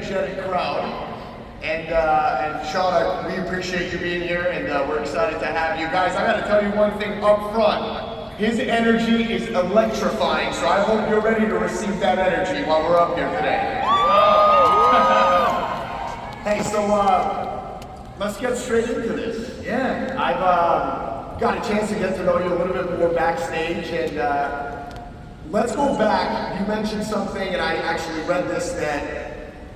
energetic crowd. And Shaun, we appreciate you being here, and we're excited to have you guys. I gotta tell you one thing up front. His energy is electrifying, so I hope you're ready to receive that energy while we're up here today. Hey, so let's get straight into this. Yeah. I've got a chance to get to know you a little bit more backstage, and let's go back. You mentioned something, and I actually read this, that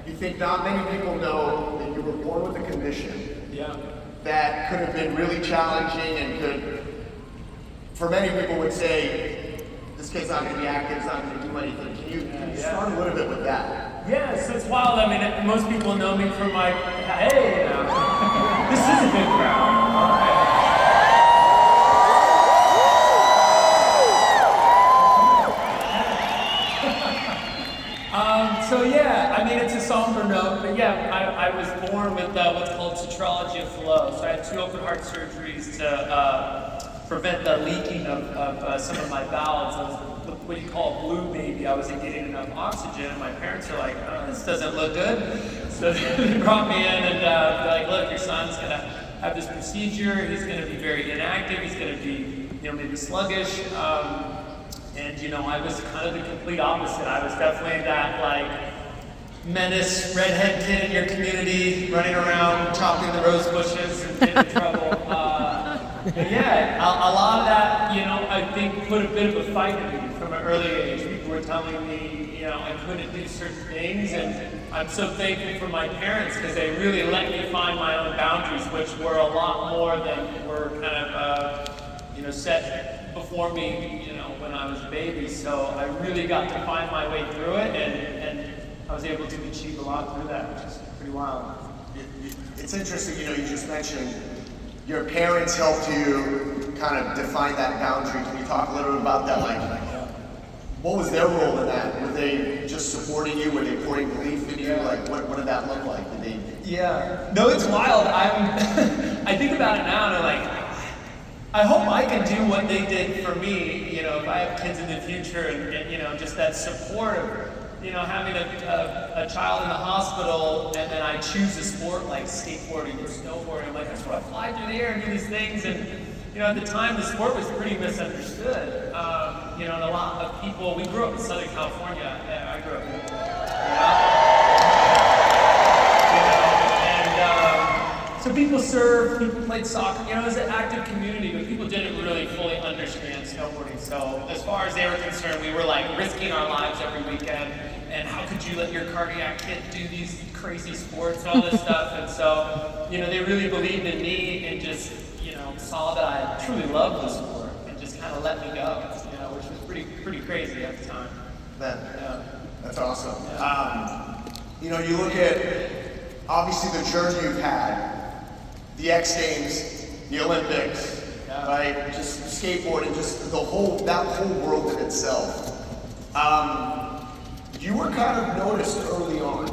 you think not many people know that you were born with a condition that could have been really challenging and could, for many people would say, this kid's not going to be active, it's not going to do anything. Can you start a little bit with that? Yes, it's wild. I mean, most people know me from my, hey, you know, this is a big crowd. All right. So yeah, I mean, it's a somber note, but yeah, I was born with what's called tetralogy of flow. So I had 2 open heart surgeries to prevent the leaking of some of my valves. I was what you call a blue baby. I wasn't getting enough oxygen, and my parents are like, oh, this doesn't look good. So they brought me in and they're like, look, your son's gonna have this procedure. He's gonna be very inactive. He's gonna be, you know, maybe sluggish. And you know, I was kind of the complete opposite. I was definitely that like menace, redhead kid in your community, running around chopping the rose bushes and getting in trouble. And yeah, a lot of that, you know, I think put a bit of a fight in me from an early age. People were telling me, you know, I couldn't do certain things, and I'm so thankful for my parents because they really let me find my own boundaries, which were a lot more than were kind of, you know, set before me, you know, when I was a baby. So I really got to find my way through it, and I was able to achieve a lot through that, which is pretty wild. It's interesting, you know, you just mentioned your parents helped you kind of define that boundary. Can you talk a little bit about that? Like, what was their role in that? Were they just supporting you? Were they pouring belief in you? Like, what did that look like? Did they? Yeah. No, it's wild. I think about it now, and I'm like, I hope I can do what they did for me, you know, if I have kids in the future, and you know, just that support of, you know, having a child in the hospital, and then I choose a sport like skateboarding or snowboarding. I'm like, that's what I fly through the air and do these things. And, you know, at the time, the sport was pretty misunderstood. You know, and a lot of people, we grew up in Southern California. I grew up in, so people surfed, people played soccer, you know, it was an active community, but people didn't really fully understand snowboarding. So as far as they were concerned, we were like risking our lives every weekend, and how could you let your cardiac kid do these crazy sports and all this stuff? And so, you know, they really believed in me and just, you know, saw that I truly loved the sport and just kind of let me go, you know, which was pretty crazy at the time. That's awesome. Yeah. You know, you look at, obviously, the journey you've had, the X Games, the Olympics, right? Just skateboarding, just that whole world in itself. You were kind of noticed early on,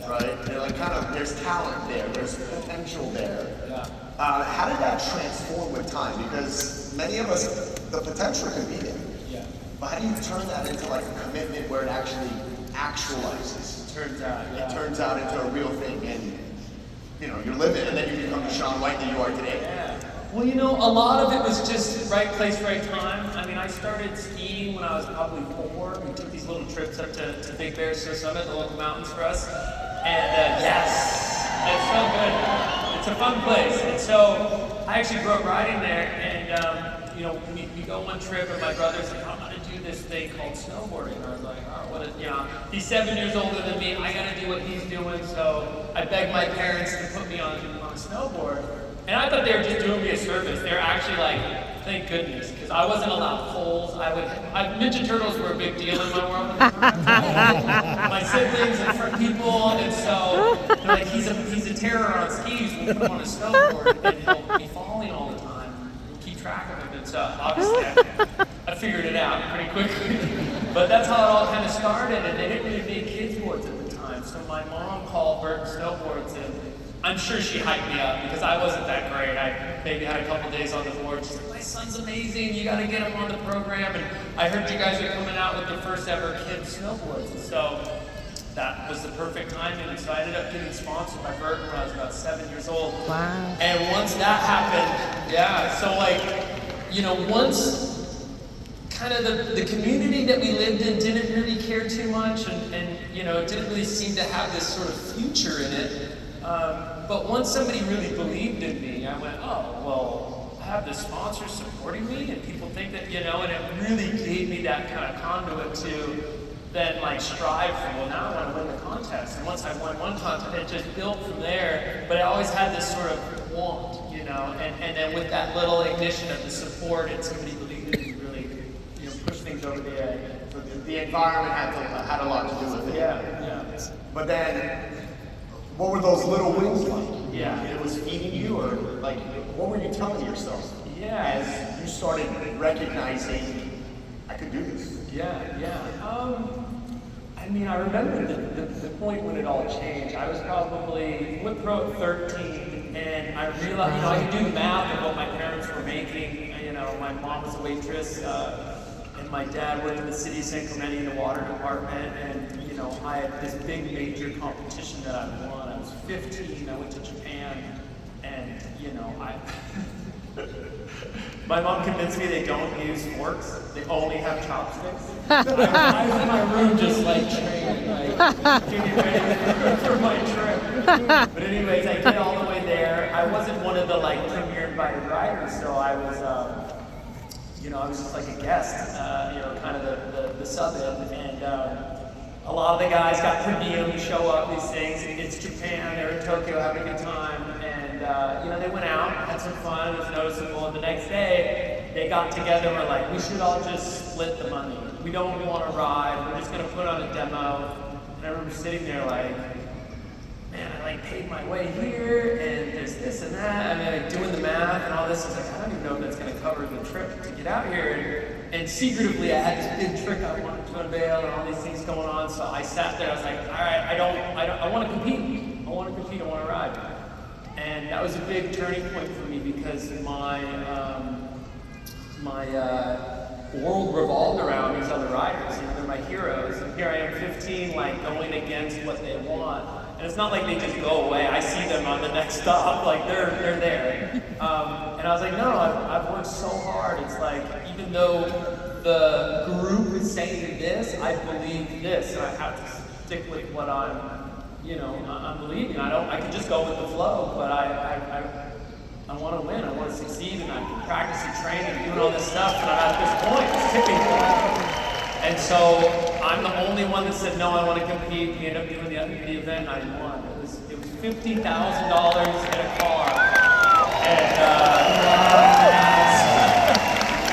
right? You're like there's talent there, there's potential there. How did that transform with time? Because many of us, the potential can be there. But how do you turn that into like a commitment where it actually actualizes? It turns out into a real thing, and you know, you're living, and then you become the Shaun White that you are today. Well, you know, a lot of it was just right place, right time. I mean, I started skiing when I was probably 4. We took these little trips up to Big Bear Snow Summit, the local mountains for us. And yes, it's so good. It's a fun place. And so I actually grew up riding there, and you know, we go one trip, and my brother's like, I'm gonna do this thing called snowboarding. And I was like, oh, you know, he's 7 years older than me, I gotta do what he's doing. So I begged my parents to put me on a snowboard. And I thought they were just doing me a service. They were actually like, thank goodness, because I wasn't allowed poles. Ninja Turtles were a big deal in my world. My siblings and for people, and so they're like, he's a terror on skis. We'll put him on a snowboard, and he'll be falling all the time. We'll keep track of him. And so obviously I figured it out pretty quickly. But that's how it all kind of started, and they didn't really make kids boards at the time. So my mom called Burton Snowboards, and I'm sure she hyped me up because I wasn't that great. I maybe had a couple days on the board. She's like, my son's amazing, you gotta get him on the program. And I heard you guys are coming out with the first ever kids snowboards. And so that was the perfect timing. And so I ended up getting sponsored by Burton when I was about 7 years old. Wow. And once that happened, yeah, so like, you know, once kind of the community that we lived in didn't really care too much, and you know, it didn't really seem to have this sort of future in it. But once somebody really believed in me, I went, oh, well, I have this sponsor supporting me, and people think that, you know, and it really gave me that kind of conduit to then like strive for, well, now I want to win the contest. And once I won one contest, it just built from there. But I always had this sort of want, you know, and then with that little ignition of the support and somebody believed in me, really, you know, push things over the edge. So the environment had a lot to do with it. Yeah. But then, what were those little wins like? Yeah. It was feeding you, or like, what were you telling yourself? Yeah. As you started recognizing, I could do this. Yeah. I mean, I remember the point when it all changed. I was probably went pro at 13, and I realized, you know, I could do the math of what my parents were making. You know, my mom was a waitress, and my dad worked in the city of San Clemente in the water department. And you know, I had this big major competition that I won. I was 15. I went to Japan, and you know, my mom convinced me they don't use forks, they only have chopsticks. I was in my room just like training, like getting ready for my trip. But anyways, I get all the way there. I wasn't one of the like premier invited riders, so I was, you know, I was just like a guest, you know, kind of the sub-in. And a lot of the guys got per diem, show up, these things. It's Japan, they're in Tokyo having a good time. And, you know, they went out, had some fun, it was noticeable. And the next day, they got together and were like, we should all just split the money. We don't want to ride, we're just going to put on a demo. And I remember sitting there like, man, I like paid my way here, and there's this and that. I mean, like doing the math and all this. I was like, I don't even know if that's going to cover the trip to get out here. And secretively, I had this big trick I wanted to unveil and all these things going on. So I sat there, I was like, all right, I want to compete. I want to compete, I want to ride. And that was a big turning point for me because my world revolved around these other riders. You know, they're my heroes. And here I am, 15, like going against what they want. And it's not like they just go away. I see them on the next stop, like they're there. And I was like, no, I've worked so hard. It's like, even though the group is saying this, I believe this, and I have to stick with what I'm believing. I can just go with the flow, but I want to win. I want to succeed, and I'm practicing, training, doing all this stuff, and I'm at this point, this tipping point. And so I'm the only one that said, no, I want to compete. We ended up doing the event, and I won. It was $50,000 in a car. And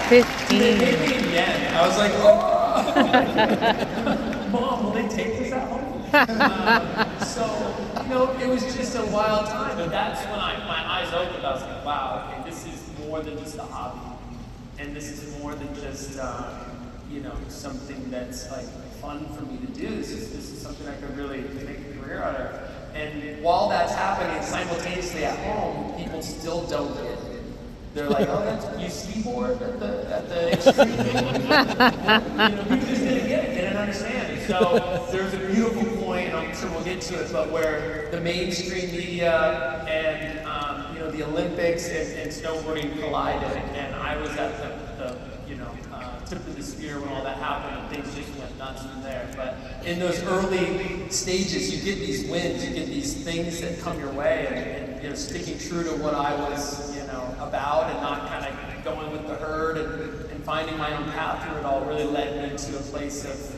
15. They gave me in yen. I was like, oh! Mom, will they take this at home? So, you know, it was just a wild time. But that's when my eyes opened. I was like, wow, okay, this is more than just a hobby. And this is more than just, you know, something that's like fun for me to do. This is something I could really make a career out of. And while that's happening, simultaneously at home, people still don't get it. They're like, oh, you skiboard at the extreme. You know, people just didn't get it, they didn't understand it. So there's a beautiful point, and I'm sure we'll get to it, but where the mainstream media and you know, the Olympics and snowboarding collided, and I was at the tip of the spear when all that happened, and things just went nuts from there. But in those early stages, you get these wins, you get these things that come your way, and you know, sticking true to what I was, you know, about, and not kind of going with the herd, and finding my own path through it all really led me to a place of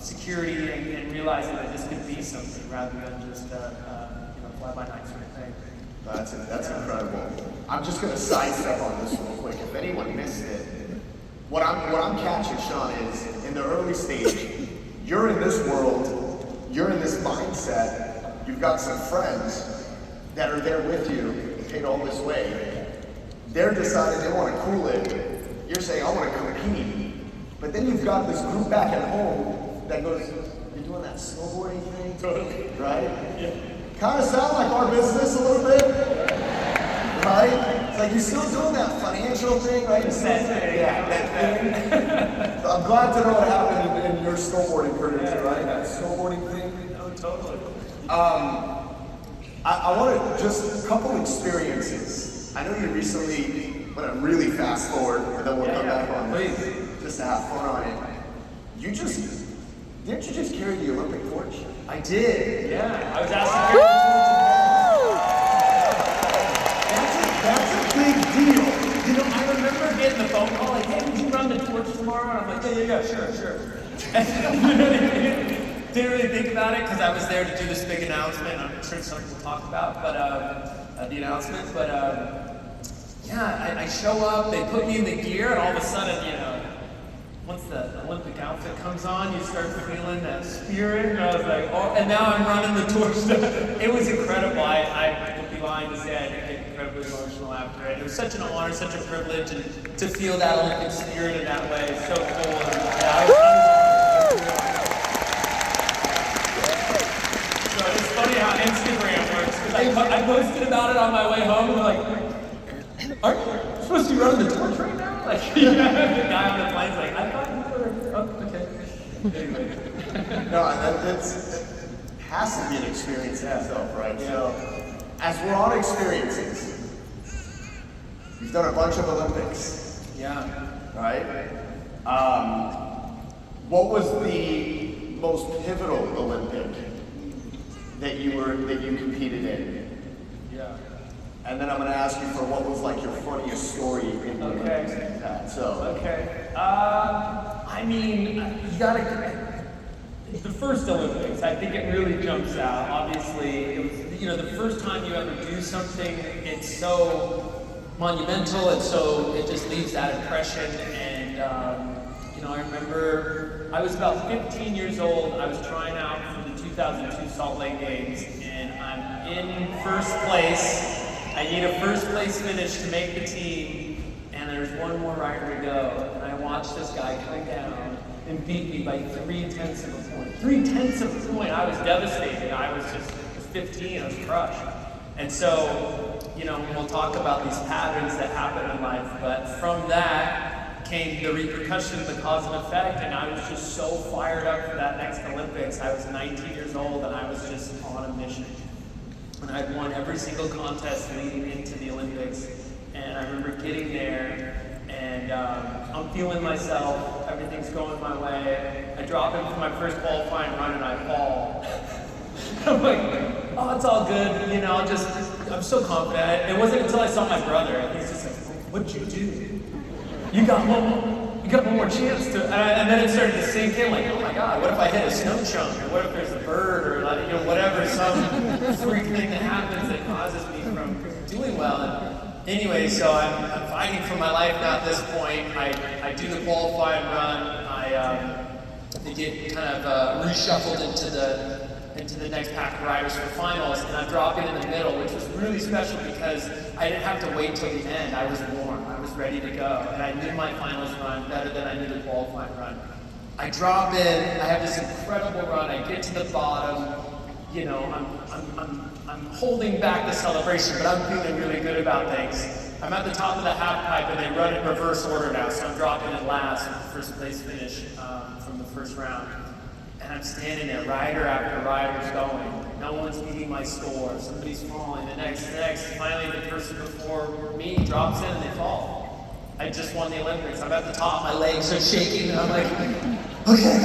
security and realizing that this could be something rather than just fly by night sort of thing. That's incredible. I'm just going to sidestep on this real quick. If anyone missed it, what I'm catching, Shaun, is in the early stage, you're in this world, you're in this mindset, you've got some friends that are there with you, paid all this way. They're deciding they want to cool it. You're saying, I want to compete. But then you've got this group back at home that goes, you're doing that snowboarding thing? Totally. Right? Yeah. Kind of sound like our business a little bit, right? It's like you're still doing that financial thing, right? You're still doing, yeah, that thing. I'm glad to know what happened in your snowboarding career too, right? That snowboarding thing. No, totally. I want to just a couple experiences. I know you recently went a really fast forward, and then we'll come back on please. just to have fun on it. Didn't you just carry the Olympic torch? I did. Yeah, I was asked That's a big deal. You know, I remember getting the phone call like, "Hey, would you run the torch tomorrow?" And I'm like, "Yeah, sure." And didn't really think about it because I was there to do this big announcement. I'm sure something we'll talk about, but the announcement. But yeah, I show up. They put me in the gear, and all of a sudden, you know, once the Olympic outfit comes on, you start feeling that spirit. And I was like, oh, and now I'm running the torch. It was incredible. I would be lying to say I didn't get incredibly emotional after it. It was such an honor, such a privilege, and to feel that Olympic spirit in that way is so cool. And, yeah, so it's funny how Instagram works, because I posted about it on my way home, and they're like, aren't you supposed to be running the torch right now? Like, the guy on the plane's like, I thought you were, oh, okay. Anyway. No, that has to be an experience in itself, right? Yeah. So, as we're on experiences, you've done a bunch of Olympics. Yeah. Right? What was the most pivotal Olympic that you competed in? Yeah. And then I'm going to ask you for what was like your funniest story in the Olympics that you had. Okay. I mean, you gotta. The first Olympics, I think it really jumps out. Obviously, it was, you know, the first time you ever do something, it's so monumental, and so it just leaves that impression. And you know, I remember I was about 15 years old. I was trying out for the 2002 Salt Lake Games, and I'm in first place. I need a first place finish to make the team, and there's one more rider to go. And I watched this guy come down and beat me by 0.3 of a point. 0.3 of a point. I was devastated. I was 15. I was crushed. And so, you know, we'll talk about these patterns that happen in life, but from that came the repercussions, the cause and effect, and I was just so fired up for that next Olympics. I was 19 years old, and I was just on a mission. And I'd won every single contest leading into the Olympics. And I remember getting there, and I'm feeling myself, everything's going my way. I drop in for my first qualifying run, and I fall. I'm like, oh, it's all good, you know, I'm so confident. It wasn't until I saw my brother, and he's just like, what'd you do? You got one more chance to, and then it started to sink in, like, oh my God, what if I hit a snow chunk, or what if there's a bird, or like, you know, whatever, some freak thing that happens that causes me from doing well. And anyway, so I'm fighting for my life now at this point. I do the qualifying run. They get kind of reshuffled into the next pack of riders for finals, and I drop in the middle, which was really special because I didn't have to wait till the end. I was warm. I was ready to go, and I knew my finals run better than I knew the qualifying run. I drop in. I have this incredible run. I get to the bottom. You know, I'm holding back the celebration, but I'm feeling really good about things. I'm at the top of the half pipe, and they run in reverse order now, so I'm dropping in last with the first place finish from the first round. And I'm standing there, rider after rider's going. No one's meeting my score. Somebody's falling. The next. Finally, the person before me drops in and they fall. I just won the Olympics. I'm at the top. My legs are shaking, and I'm like, okay,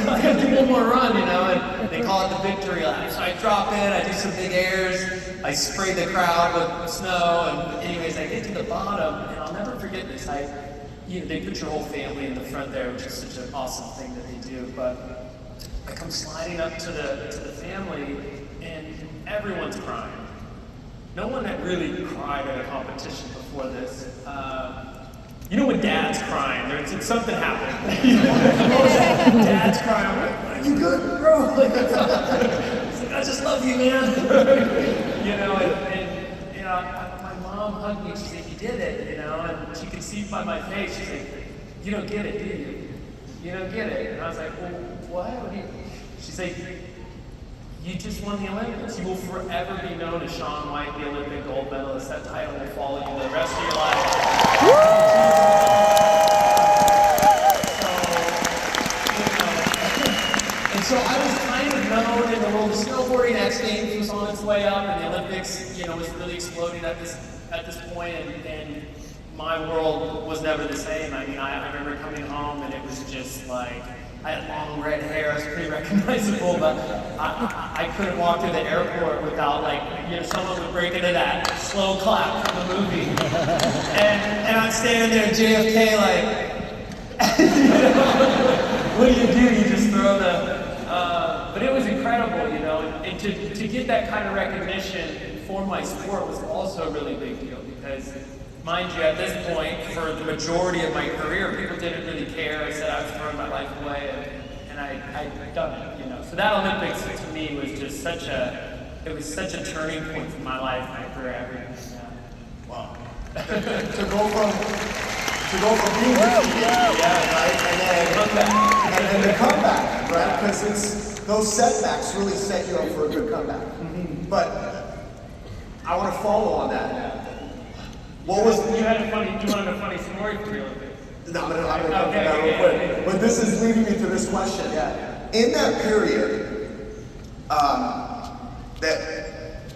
I gotta do one more run, you know. And they call it the victory lap. So I drop in. I do some big airs. I spray the crowd with snow. And anyways, I get to the bottom, and I'll never forget this. They put your whole family in the front there, which is such an awesome thing that they do. But I come sliding up to the family, and everyone's crying. No one had really cried at a competition before this. You know when Dad's crying, it's something happened. Dad's crying. I'm like, are you good, bro? Like, I just love you, man. You know, and you know, my mom hugged me. She said, "You did it," you know, and she could see by my face. She's like, "You don't get it, do you? You don't get it." And I was like, "Well, what do you?" She's like, "You just won the Olympics. You will forever be known as Shaun White, the Olympic gold medalist. That title will follow you the rest of your life." So, you know, the world of snowboarding. X Games was on its way up, and the Olympics, was really exploding at this point, and my world was never the same. I mean, I remember coming home, and it was just like, I had long red hair, I was pretty recognizable, but I couldn't walk through the airport without someone would break into that slow clap from the movie. And I'm standing there at JFK what do? You just throw but it was incredible, and to get that kind of recognition for my sport was also a really big deal because, mind you, at this point, for the majority of my career, people didn't really care. I said I was throwing my life away, and I'd done it, So that Olympics to me was just such a turning point for my life, my career, everything. Yeah. Wow. to go from being defeated, right, and then the comeback, right? Because those setbacks really set you up for a good comeback. Mm-hmm. But I want to follow on that. What was you wanted a funny story for real? No, I'm gonna come to that real quick. But this is leading me to this question. Yeah. In that period, that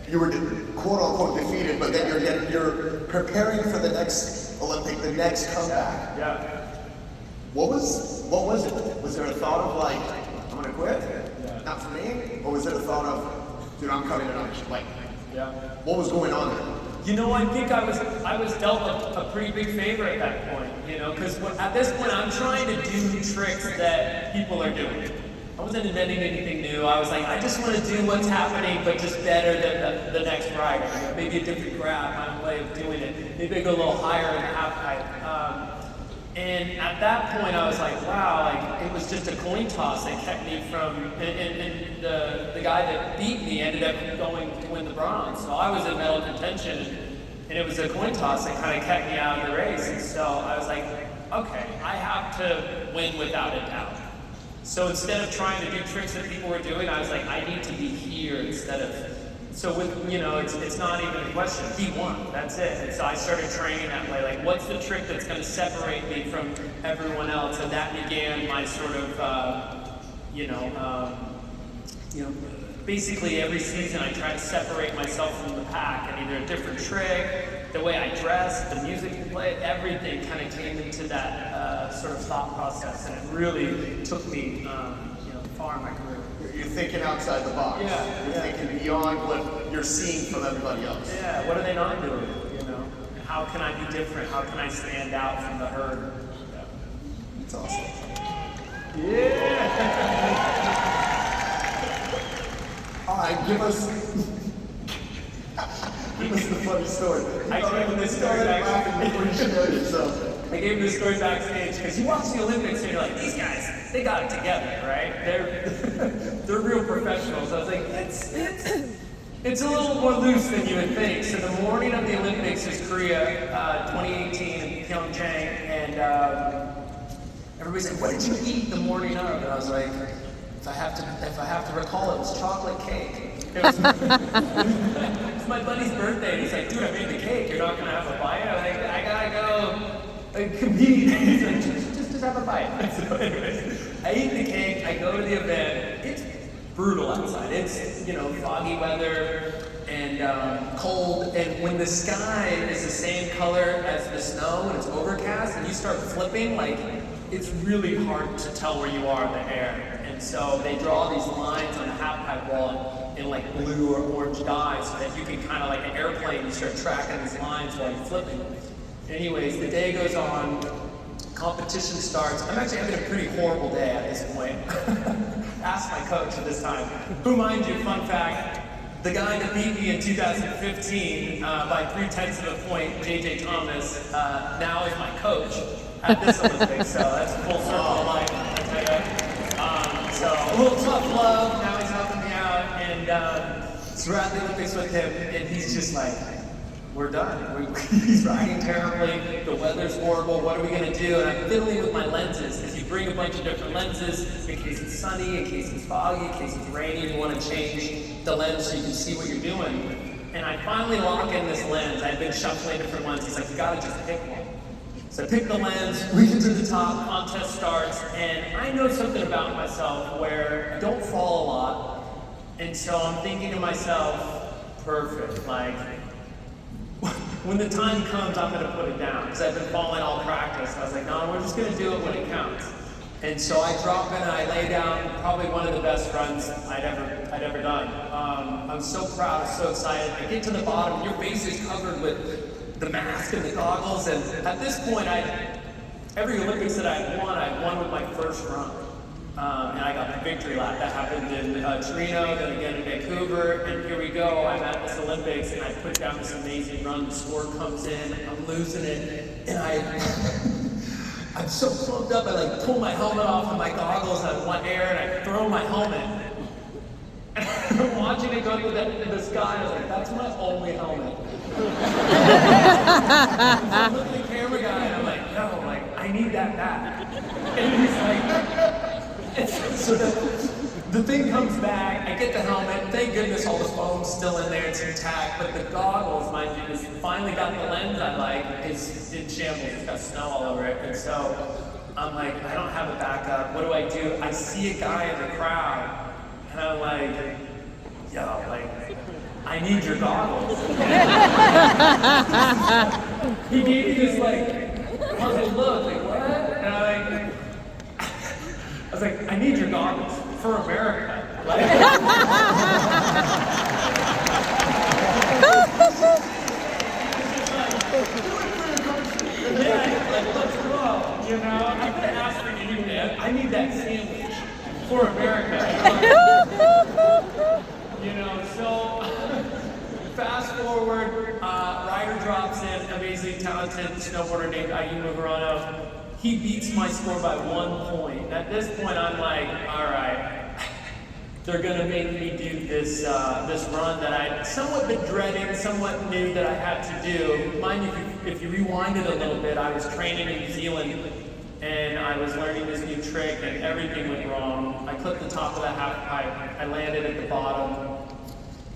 you were quote unquote defeated, but then you're preparing for the next Olympic, the next comeback. Yeah. What was it? Was there a thought of like, I'm gonna quit? Yeah. Not for me? Or was it a thought of, dude, I'm coming and I'm just like, yeah. What was going on there? I think I was dealt a pretty big favor at that point, because at this point I'm trying to do tricks that people are doing. I wasn't inventing anything new. I was like, I just want to do what's happening, but just better than the next rider. Maybe a different grab, my way of doing it. Maybe I go a little higher in the half pipe. And at that point I was like, wow, it was just a coin toss that kept me from, and the guy that beat me ended up going to win the bronze. So I was in medal contention, and it was a coin toss that kind of kept me out of the race. And so I was like, okay, I have to win without a doubt. So instead of trying to do tricks that people were doing, I was like, I need to be here instead of, so with, it's not even a question. He won, that's it. And so I started training that way, like what's the trick that's going to separate me from everyone else? And that began my sort of, basically every season I try to separate myself from the pack, and either a different trick, the way I dress, the music I play, everything kind of came into that sort of thought process, and it really took me, far in my career. You're thinking outside the box. Yeah. You're thinking beyond what you're seeing from everybody else. Yeah. What are they not doing? And how can I be different? How can I stand out from the herd? Yeah. That's awesome. Yeah. All right, give us the funny story. I gave him this story backstage. Before you shared it, so. I gave him this story backstage because you watch the Olympics and you're like, these guys, they got it together, right? They're real professionals. I was like, it's a little more loose than you would think. So the morning of the Olympics is Korea, 2018 in Pyeongchang, and everybody said, what did you eat the morning of? And I was like, if I have to recall, it was chocolate cake. It was my buddy's birthday, and he's like, dude, I made the cake. You're not gonna have a bite? I'm like, I gotta go compete. He's like, just have a bite. So anyways, I eat the cake. I go to the event. It's brutal outside. It's foggy weather and cold. And when the sky is the same color as the snow and it's overcast, and you start flipping, like it's really hard to tell where you are in the air. And so they draw these lines on the half-pipe wall in like blue or orange dye so that you can kind of like an airplane, you start tracking these lines while you're flipping. Anyways, the day goes on, competition starts. I'm actually having a pretty horrible day at this point. Ask my coach at this time. Who, mind you, fun fact, the guy that beat me in 2015 by 3/10 of a point, JJ Thomas, now is my coach at this Olympics. So that's a full circle of life, I tell you. So a little tough love, now he's helping me out, and so we're at the Olympics with him, and he's just like, we're done. He's riding terribly, the weather's horrible, what are we gonna do? And I'm fiddling with my lenses, because you bring a bunch of different lenses, in case it's sunny, in case it's foggy, in case it's rainy, you wanna change the lens so you can see what you're doing. And I finally lock in this lens. I've been shuffling different ones. He's like, you gotta just pick one. So I pick the lens, reach it to the top, contest starts, and I know something about myself where I don't fall a lot, And so I'm thinking to myself, perfect, like, when the time comes, I'm gonna put it down, because I've been falling all practice. I was like, no, we're just gonna do it when it counts. And so I drop in and I lay down probably one of the best runs I'd ever done. I'm so proud, I'm so excited. I get to the bottom, your face is covered with the mask and the goggles, and at this point, every Olympics that I won with my first run. And I got the victory lap. That happened in Torino, then again in Vancouver, and here we go. I'm at this Olympics, and I put down this amazing run. The score comes in, I'm losing it, and I'm so pumped up. I like pull my helmet off and my goggles, and I want air, and I throw my helmet. And I'm watching it go through the sky. I was like, that's my only helmet. So I'm looking at the camera guy, and I'm like, no, like I need that back. And he's like. So the thing comes back, I get the helmet, thank goodness all the foam's still in there, it's intact, but the goggles, mind you, is finally got the lens I like, is in shambles, it's got snow all over it, and so I'm like, I don't have a backup, what do? I see a guy in the crowd, and I'm like, yo, like, I need your goggles. He gave me this like, puzzled look, like what? And I was like, I need your goggles for America. Like, yeah, like, let's go. You know, I'm gonna ask for you, man. I need that sandwich for America. You know, so fast forward, Ryder drops in, amazing, talented snowboarder named Ayumu Hirano. He beats my score by 1 point. And at this point, I'm like, all right, they're gonna make me do this run that I'd somewhat been dreading, somewhat knew that I had to do. Mind you, if you rewind it a little bit, I was training in New Zealand and I was learning this new trick and everything went wrong. I clipped the top of the half pipe, I landed at the bottom.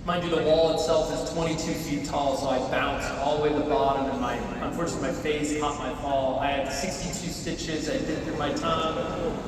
Mind you, the wall itself is 22 feet tall, so I bounced all the way to the bottom, and unfortunately my face caught my fall. I had 62 stitches, I bit through my tongue,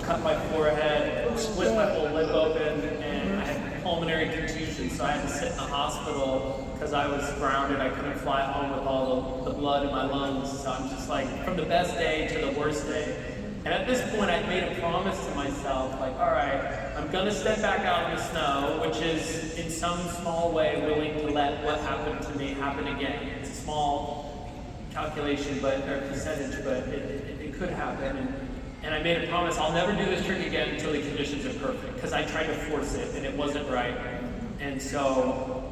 cut my forehead, split my whole lip open, and I had pulmonary contusion, so I had to sit in the hospital because I was grounded. I couldn't fly home with all the blood in my lungs, so I'm just like, from the best day to the worst day. And at this point, I made a promise to myself, like, all right, I'm gonna step back out in the snow, which is in some small way willing to let what happened to me happen again. It's a small calculation, or percentage, but it could happen. And I made a promise, I'll never do this trick again until the conditions are perfect, because I tried to force it and it wasn't right. And so,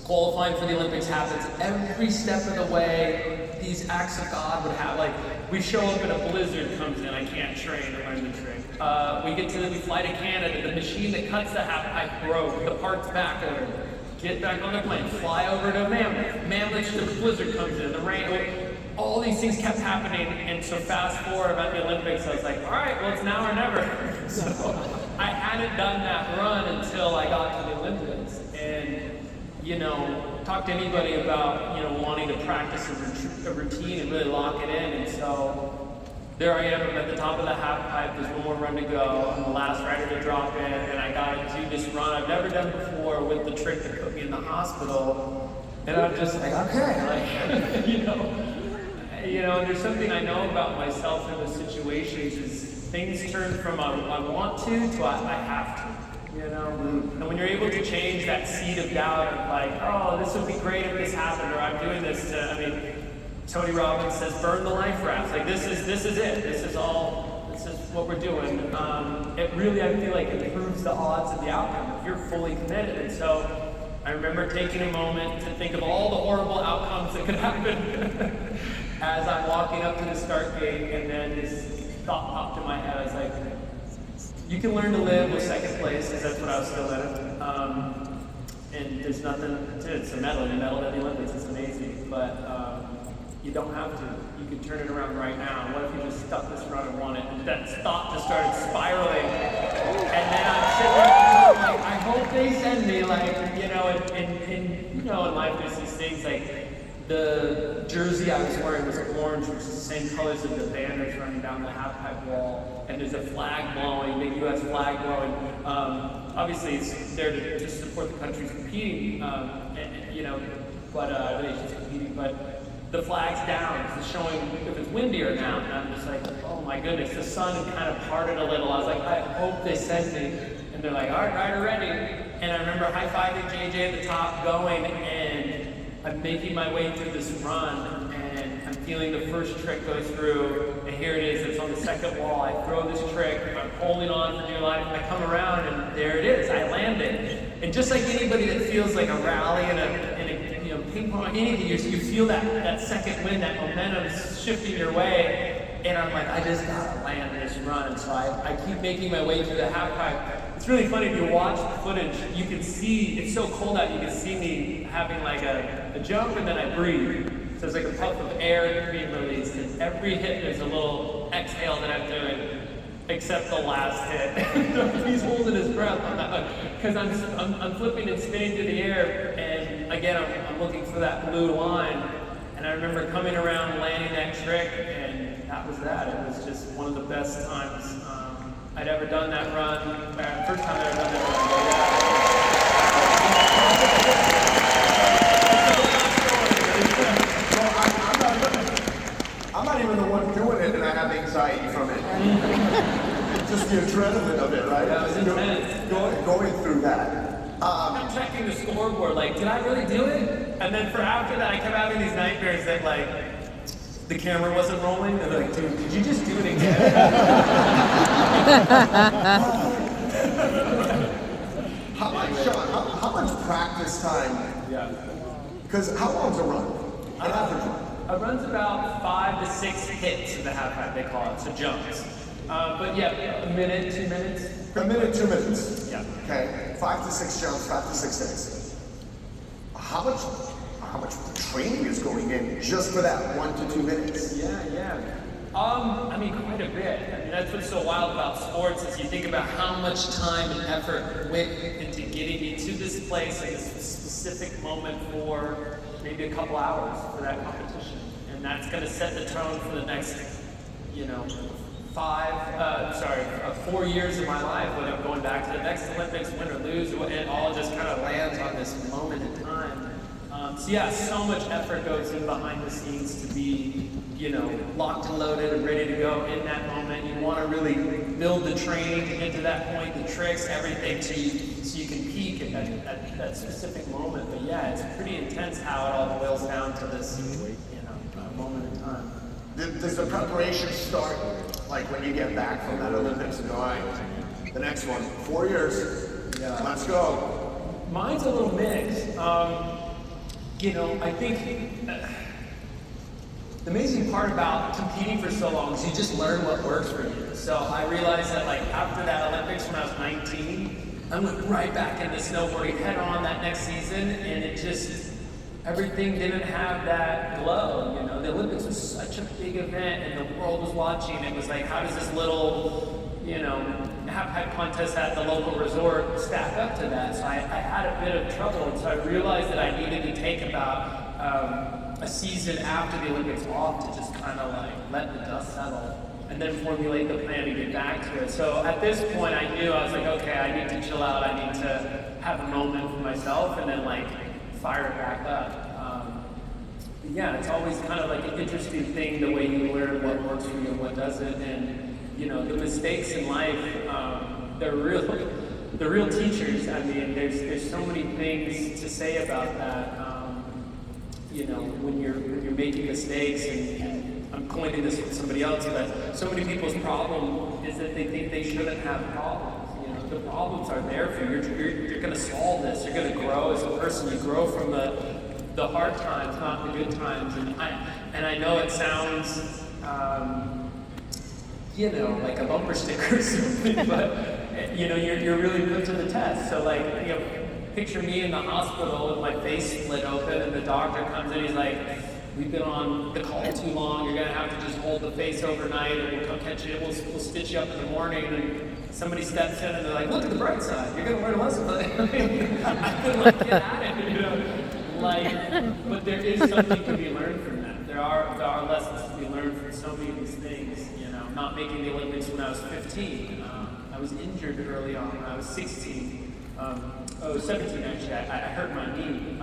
qualifying for the Olympics happens every step of the way. These acts of God would have, like, we show up and a blizzard comes in, I can't train to learn the trick. We fly to Canada, the machine that cuts the half pipe broke, the part's back over. Get back on the plane, fly over to Mammoth, the blizzard comes in, the rain, all these things kept happening, and so fast forward about the Olympics, I was like, all right, well, it's now or never. So I hadn't done that run until I got to the Olympics, and you know, talk to anybody about, you know, wanting to practice a routine and really lock it in. And so there I am, I'm at the top of the half pipe, there's one more run to go. I'm the last rider to drop in, and I got to do this run I've never done before with the trick that put me in the hospital. And I'm just like, okay, like, you know, and there's something I know about myself in those situations is things turn from I want to I have to. You know, and when you're able to change that seed of doubt of like, oh, this would be great if this happened, or I'm doing this to, I mean, Tony Robbins says, burn the life raft. Like, this is it. This is what we're doing. It really, I feel like, improves the odds of the outcome if you're fully committed. And so I remember taking a moment to think of all the horrible outcomes that could happen as I'm walking up to the start gate, and then this thought popped in my head. I was like, you can learn to live with second place, because that's what I was still in. And there's nothing to it. It's a medal. You medaled at the Olympics. It's amazing. But you don't have to. You can turn it around right now. What if you just stuck this run and won it? And that thought just started spiraling. And then I'm sitting there, like, I hope they send me, like, you know, and you know, in life there's these things like, the jersey I was wearing was orange, which is the same colors as the banners running down the half-pipe wall. And there's a flag blowing, big U.S. flag blowing. Obviously, it's there to just support the countries competing, but the nations competing. But the flag's down. It's showing if it's windy or not. And I'm just like, oh my goodness. The sun kind of parted a little. I was like, I hope they send me. And they're like, all right, rider ready. And I remember high-fiving JJ at the top, going, and I'm making my way through this run, and I'm feeling the first trick go through, and here it is. It's on the second wall. I throw this trick. I'm holding on for dear life. I come around, and there it is. I landed. And just like anybody that feels like a rally in a ping pong, anything, you feel that second wind, that momentum shifting your way. And I'm like, I just gotta land this run. So I keep making my way through the half pipe. It's really funny if you watch the footage, you can see, it's so cold out, you can see me having like a jump and then I breathe. So there's like a puff of air being released, and every hit there's a little exhale that I'm doing, except the last hit. He's holding his breath on that one, because I'm flipping and spinning through the air, and again, I'm looking for that blue line. And I remember coming around, landing that trick, and that was that. It was just one of the best times I'd ever done that run. First time I'd ever done that Well, I'm not even the one doing it, and I have anxiety from it. Just the adrenaline of it, right? That was intense. Going through that. I'm checking the scoreboard, like, did I really do it? And then for after that, I kept having these nightmares that, like, the camera wasn't rolling. They're like, dude, did you just do it again? How much practice time? Yeah. Because how long's a run? An average run? A run's about 5 to 6 hits in the half pipe, they call it, so jumps. But yeah, a minute, 2 minutes. A minute, 2 minutes. Yeah. Okay. 5 to 6 jumps, 5 to 6 hits. How much training is going in just for that 1 to 2 minutes? Yeah. I mean, quite a bit. I mean, that's what's so wild about sports is you think about how much time and effort went into getting me to this place at this specific moment for maybe a couple hours for that competition. And that's going to set the tone for the next, 4 years of my life, whether I'm going back to the next Olympics, win or lose, it all just kind of lands on this moment in time. So yeah, so much effort goes in behind the scenes to be, locked and loaded and ready to go in that moment. You want to really build the training to get to that point, the tricks, everything, so you can peak at that specific moment. But yeah, it's pretty intense how it all boils down to this, moment in time. Does the preparation start like when you get back from that Olympics and go, all right, the next one, 4 years, let's go? Mine's a little mixed. I think the amazing part about competing for so long is you just learn what works for you. So I realized that after that Olympics when I was 19, I went right back into snowboarding head on that next season, and it just, everything didn't have that glow. The Olympics was such a big event and the world was watching. It was like, how does this little, half-pipe contest at the local resort stack up to that? So I had a bit of trouble, and so I realized that I needed to take about a season after the Olympics off to just kind of let the dust settle and then formulate the plan to get back to it. So at this point I knew, I was like, okay, I need to chill out, I need to have a moment for myself and then fire it back up. Yeah, it's always kind of like an interesting thing, the way you learn what works for you and what doesn't. And the mistakes in life, they're real teachers. I mean, there's so many things to say about that. When you're making mistakes, and I'm coining this with somebody else, but so many people's problem is that they think they shouldn't have problems. The problems are there for you. You're going to solve this. You're going to grow as a person. You grow from the hard times, not the good times. And I know it sounds, like a bumper sticker or something, but you're really put to the test. So picture me in the hospital with my face split open, and the doctor comes in. He's like, "We've been on the call too long. You're gonna have to just hold the face overnight, and we'll come catch you. We'll stitch you up in the morning." And somebody steps in, and they're like, "Look at the bright side. You're gonna learn a lesson." I could get at it, but there is something to be learned from that. There are lessons to be learned from so many of these things. Not making the Olympics when I was 15. I was injured early on when I was 16. 17 actually, I hurt my knee.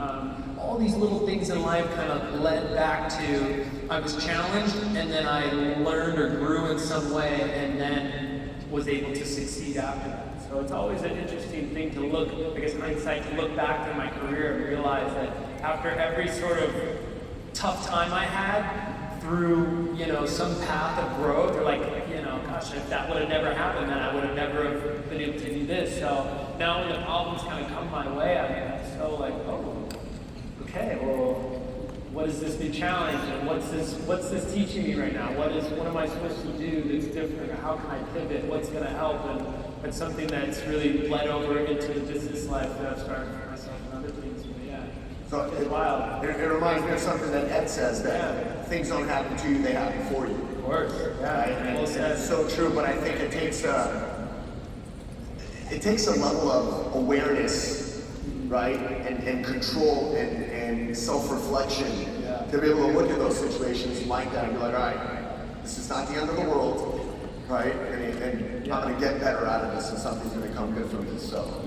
All these little things in life kind of led back to, I was challenged and then I learned or grew in some way and then was able to succeed after that. So it's always an interesting thing to look, I guess hindsight, to look back in my career and realize that after every sort of tough time I had, through, you know, some path of growth, or like, you know, gosh, if that would have never happened, then I would have never have been able to do this. So now when the problems kind of come my way, I'm so like, oh, okay, well, what is this new challenge, and what's this teaching me right now? What am I supposed to do that's different, or how can I pivot? What's going to help? And it's something that's really bled over into the business life that I've started for myself and other things. But yeah, So it's wild. It reminds me of something that Ed says, that things don't happen to you, they happen for you. Of course, yeah. Right? And it's so true, but I think it takes a level of awareness, right? And control and self-reflection to be able to look at those situations like that and be like, all right, this is not the end of the world, right? And I'm going to get better out of this, and something's going to come good from this. So.